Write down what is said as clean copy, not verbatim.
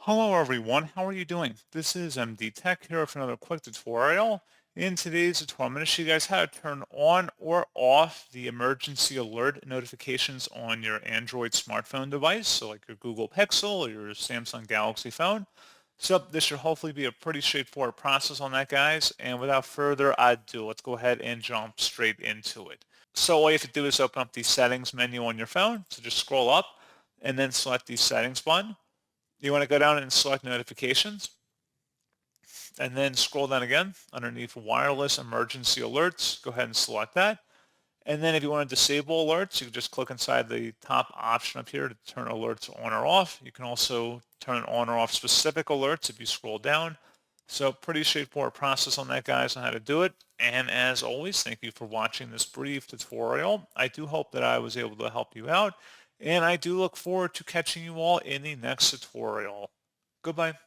Hello everyone, how are you doing? This is MD Tech here with another quick tutorial. In today's tutorial, I'm going to show you guys how to turn on or off the emergency alert notifications on your Android smartphone device, so like your Google Pixel or your Samsung Galaxy phone. So this should hopefully be a pretty straightforward process on that, guys. And without further ado, let's go ahead and jump straight into it. So all you have to do is open up the settings menu on your phone. So just scroll up and then select the settings button. You want to go down and select notifications and then scroll down again underneath wireless emergency alerts. Go ahead and select that. And then if you want to disable alerts, you can just click inside the top option up here to turn alerts on or off. You can also turn on or off specific alerts if you scroll down. So pretty straightforward process on that, guys, on how to do it. And as always, thank you for watching this brief tutorial. I do hope that I was able to help you out. And I do look forward to catching you all in the next tutorial. Goodbye.